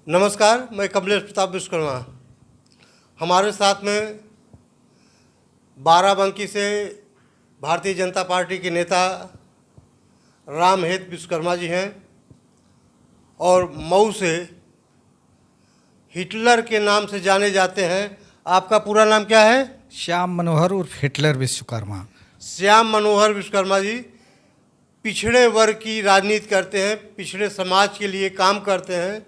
नमस्कार, मैं कमलेश प्रताप विश्वकर्मा। हमारे साथ में बाराबंकी से भारतीय जनता पार्टी के नेता रामहेत विश्वकर्मा जी हैं और मऊ से हिटलर के नाम से जाने जाते हैं। आपका पूरा नाम क्या है? श्याम मनोहर उर्फ हिटलर विश्वकर्मा। श्याम मनोहर विश्वकर्मा जी पिछड़े वर्ग की राजनीति करते हैं, पिछड़े समाज के लिए काम करते हैं,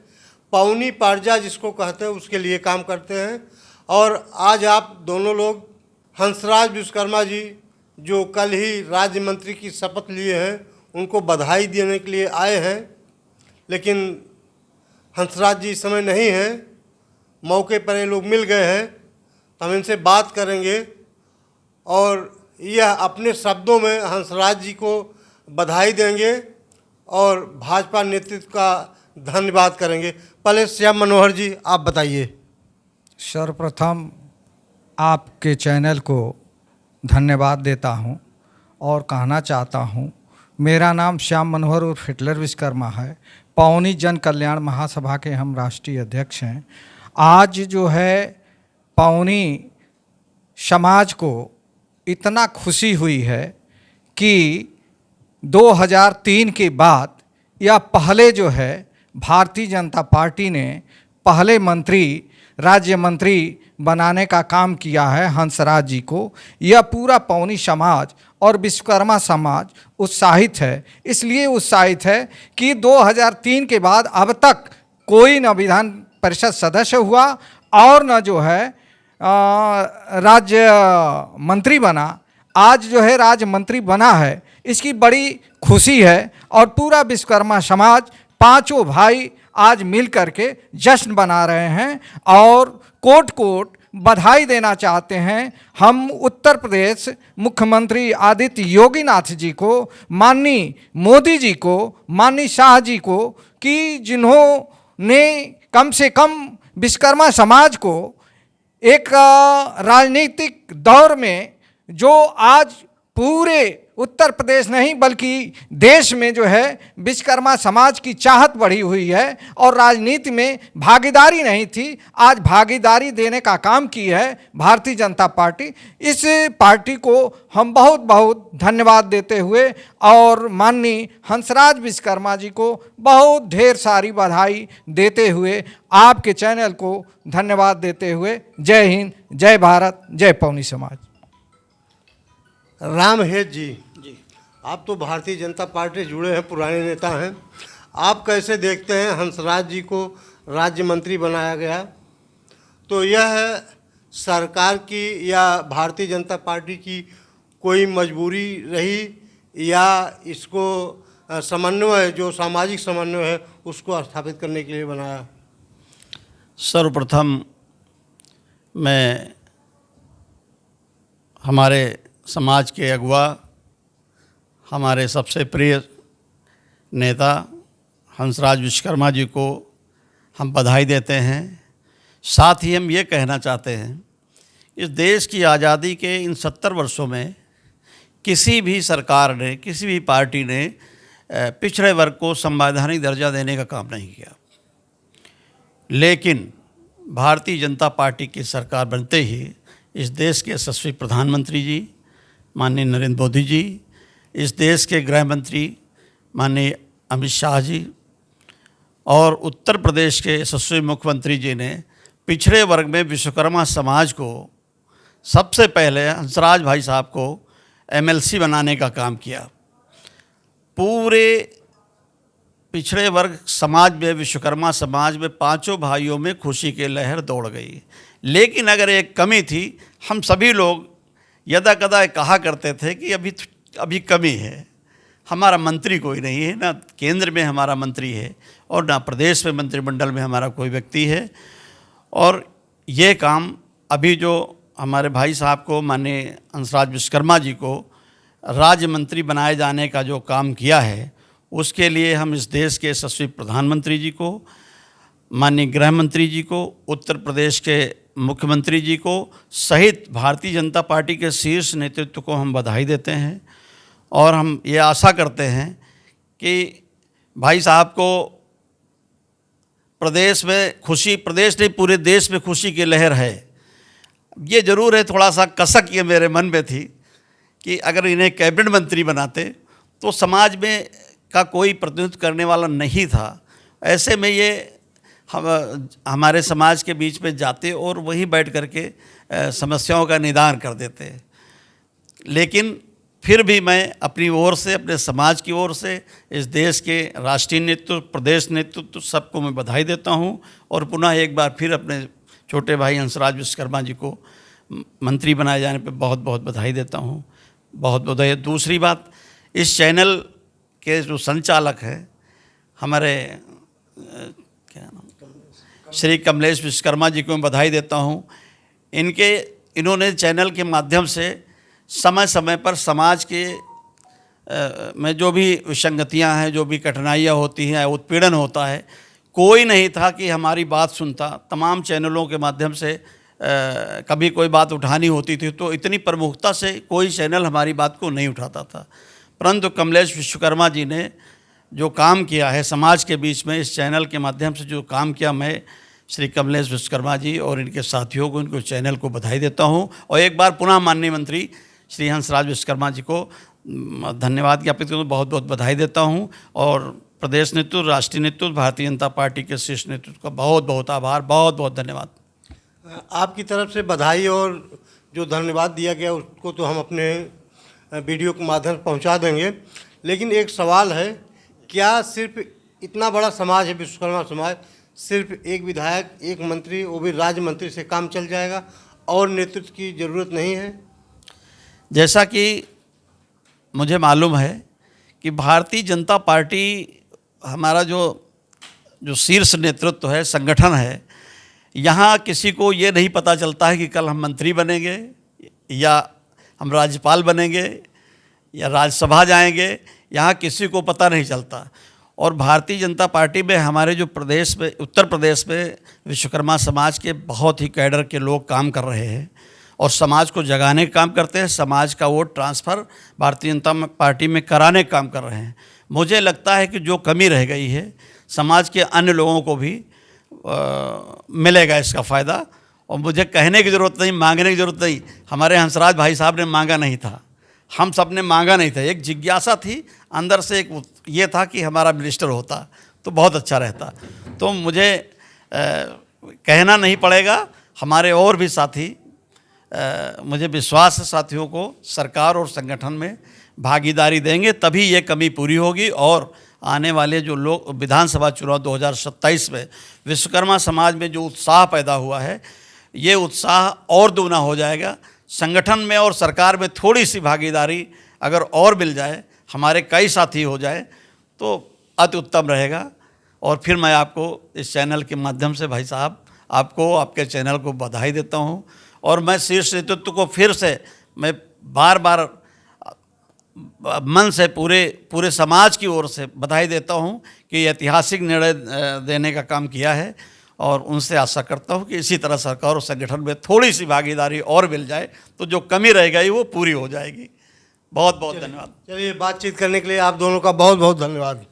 पौनी पारजा जिसको कहते हैं उसके लिए काम करते हैं। और आज आप दोनों लोग हंसराज विश्वकर्मा जी जो कल ही राज्य मंत्री की शपथ लिए हैं उनको बधाई देने के लिए आए हैं, लेकिन हंसराज जी इस समय नहीं हैं, मौके पर ये लोग मिल गए हैं। हम इनसे बात करेंगे और यह अपने शब्दों में हंसराज जी को बधाई देंगे और भाजपा नेतृत्व का धन्यवाद करेंगे। पहले श्याम मनोहर जी आप बताइए। सर्वप्रथम आपके चैनल को धन्यवाद देता हूं और कहना चाहता हूं, मेरा नाम श्याम मनोहर उर्फ हिटलर विश्वकर्मा है। पौनी जन कल्याण महासभा के हम राष्ट्रीय अध्यक्ष हैं। आज जो है पौनी समाज को इतना खुशी हुई है कि 2003 के बाद या पहले जो है भारतीय जनता पार्टी ने पहले मंत्री राज्य मंत्री बनाने का काम किया है हंसराज जी को। यह पूरा पौनी समाज और विश्वकर्मा समाज उत्साहित है। इसलिए उत्साहित है कि 2003 के बाद अब तक कोई न विधान परिषद सदस्य हुआ और न जो है राज्य मंत्री बना। आज जो है राज्य मंत्री बना है, इसकी बड़ी खुशी है और पूरा विश्वकर्मा समाज पांचों भाई आज मिल करके जश्न मना रहे हैं और कोट कोट बधाई देना चाहते हैं। हम उत्तर प्रदेश मुख्यमंत्री आदित्य योगीनाथ जी को, माननीय मोदी जी को, माननीय शाह जी को कि जिन्होंने कम से कम विश्वकर्मा समाज को एक राजनीतिक दौर में जो आज पूरे उत्तर प्रदेश नहीं बल्कि देश में जो है विश्वकर्मा समाज की चाहत बढ़ी हुई है और राजनीति में भागीदारी नहीं थी, आज भागीदारी देने का काम की है भारतीय जनता पार्टी। इस पार्टी को हम बहुत बहुत धन्यवाद देते हुए और माननीय हंसराज विश्वकर्मा जी को बहुत ढेर सारी बधाई देते हुए आपके चैनल को धन्यवाद देते हुए जय हिंद, जय भारत, जय पौनी समाज। रामहेत जी, आप तो भारतीय जनता पार्टी से जुड़े हैं, पुराने नेता हैं। आप कैसे देखते हैं हंसराज जी को राज्य मंत्री बनाया गया? तो यह सरकार की या भारतीय जनता पार्टी की कोई मजबूरी रही या इसको समन्वय जो सामाजिक समन्वय है उसको स्थापित करने के लिए बनाया? सर्वप्रथम मैं हमारे समाज के अगुआ, हमारे सबसे प्रिय नेता हंसराज विश्वकर्मा जी को हम बधाई देते हैं। साथ ही हम ये कहना चाहते हैं, इस देश की आज़ादी के इन 70 वर्षों में किसी भी सरकार ने, किसी भी पार्टी ने पिछड़े वर्ग को संवैधानिक दर्जा देने का काम नहीं किया। लेकिन भारतीय जनता पार्टी की सरकार बनते ही इस देश के यशस्वी प्रधानमंत्री जी माननीय नरेंद्र मोदी जी, इस देश के गृह मंत्री माननीय अमित शाह जी और उत्तर प्रदेश के यशस्वी मुख्यमंत्री जी ने पिछड़े वर्ग में विश्वकर्मा समाज को सबसे पहले हंसराज भाई साहब को एमएलसी बनाने का काम किया। पूरे पिछड़े वर्ग समाज में, विश्वकर्मा समाज में पांचों भाइयों में खुशी की लहर दौड़ गई। लेकिन अगर एक कमी थी, हम सभी लोग यदा कदा कहा करते थे कि अभी कमी है, हमारा मंत्री कोई नहीं है, ना केंद्र में हमारा मंत्री है और ना प्रदेश में मंत्रिमंडल में हमारा कोई व्यक्ति है। और ये काम अभी जो हमारे भाई साहब को, माननीय हंसराज विश्वकर्मा जी को राज्य मंत्री बनाए जाने का जो काम किया है, उसके लिए हम इस देश के यशस्वी प्रधानमंत्री जी को, माननीय गृह मंत्री जी को, उत्तर प्रदेश के मुख्यमंत्री जी को सहित भारतीय जनता पार्टी के शीर्ष नेतृत्व को हम बधाई देते हैं। और हम ये आशा करते हैं कि भाई साहब को प्रदेश में खुशी, प्रदेश नहीं पूरे देश में खुशी की लहर है। ये ज़रूर है, थोड़ा सा कसक ये मेरे मन में थी कि अगर इन्हें कैबिनेट मंत्री बनाते तो समाज में का कोई प्रतिनिधित्व करने वाला नहीं था। ऐसे में ये हमारे समाज के बीच में जाते और वहीं बैठ करके समस्याओं का निदान कर देते। लेकिन फिर भी मैं अपनी ओर से, अपने समाज की ओर से इस देश के राष्ट्रीय नेतृत्व, प्रदेश नेतृत्व सबको मैं बधाई देता हूँ और पुनः एक बार फिर अपने छोटे भाई हंसराज विश्वकर्मा जी को मंत्री बनाए जाने पे बहुत बहुत बधाई देता हूँ, बहुत बधाई। दूसरी बात, इस चैनल के जो संचालक हैं हमारे क्या नाम, श्री कमलेश विश्वकर्मा जी को मैं बधाई देता हूँ। इन्होंने चैनल के माध्यम से समय समय पर समाज के में जो भी विसंगतियाँ हैं, जो भी कठिनाइयाँ होती हैं, उत्पीड़न होता है, कोई नहीं था कि हमारी बात सुनता। तमाम चैनलों के माध्यम से कभी कोई बात उठानी होती थी तो इतनी प्रमुखता से कोई चैनल हमारी बात को नहीं उठाता था, परंतु कमलेश विश्वकर्मा जी ने जो काम किया है समाज के बीच में, इस चैनल के माध्यम से जो काम किया, मैं श्री कमलेश विश्वकर्मा जी और इनके साथियों को, इनको चैनल को बधाई देता हूँ। और एक बार पुनः माननीय मंत्री श्री हंसराज विश्वकर्मा जी को धन्यवाद ज्ञापित करता हूँ, बहुत बहुत बधाई देता हूँ। और प्रदेश नेतृत्व, राष्ट्रीय नेतृत्व, भारतीय जनता पार्टी के शीर्ष नेतृत्व का बहुत बहुत आभार, बहुत बहुत धन्यवाद। आपकी तरफ से बधाई और जो धन्यवाद दिया गया उसको तो हम अपने वीडियो के माध्यम से पहुंचा देंगे। लेकिन एक सवाल है, क्या सिर्फ इतना बड़ा समाज है विश्वकर्मा समाज, सिर्फ एक विधायक, एक मंत्री, वो भी राज्य मंत्री से काम चल जाएगा और नेतृत्व की ज़रूरत नहीं है? जैसा कि मुझे मालूम है कि भारतीय जनता पार्टी, हमारा जो शीर्ष नेतृत्व है, संगठन है, यहाँ किसी को ये नहीं पता चलता है कि कल हम मंत्री बनेंगे या हम राज्यपाल बनेंगे या राज्यसभा जाएंगे, यहाँ किसी को पता नहीं चलता। और भारतीय जनता पार्टी में हमारे जो प्रदेश में, उत्तर प्रदेश में विश्वकर्मा समाज के बहुत ही कैडर के लोग काम कर रहे हैं और समाज को जगाने का काम करते हैं, समाज का vote transfer Bharatiya Janata party में कराने का काम कर रहे हैं। मुझे लगता है कि जो कमी रह गई है समाज के अन्य लोगों को भी मिलेगा इसका फ़ायदा। और मुझे कहने की ज़रूरत नहीं, मांगने की ज़रूरत नहीं। हमारे हंसराज भाई साहब ने मांगा नहीं था, हम सब ने मांगा नहीं था, एक जिज्ञासा थी अंदर से, एक ये था कि हमारा मिनिस्टर होता तो बहुत अच्छा रहता। तो मुझे कहना नहीं पड़ेगा, हमारे और भी साथी, मुझे विश्वास है साथियों को सरकार और संगठन में भागीदारी देंगे, तभी ये कमी पूरी होगी। और आने वाले जो लोग विधानसभा चुनाव 2027 में विश्वकर्मा समाज में जो उत्साह पैदा हुआ है, ये उत्साह और दुगना हो जाएगा। संगठन में और सरकार में थोड़ी सी भागीदारी अगर और मिल जाए, हमारे कई साथी हो जाए तो अति उत्तम रहेगा। और फिर मैं आपको इस चैनल के माध्यम से भाई साहब, आपको, आपके चैनल को बधाई देता हूँ। और मैं शीर्ष नेतृत्व को फिर से मैं बार बार मन से पूरे समाज की ओर से बधाई देता हूँ कि ऐतिहासिक निर्णय देने का काम किया है। और उनसे आशा करता हूँ कि इसी तरह सरकार और संगठन में थोड़ी सी भागीदारी और मिल जाए तो जो कमी रह गई वो पूरी हो जाएगी। बहुत बहुत धन्यवाद। चलिए, बातचीत करने के लिए आप दोनों का बहुत बहुत धन्यवाद।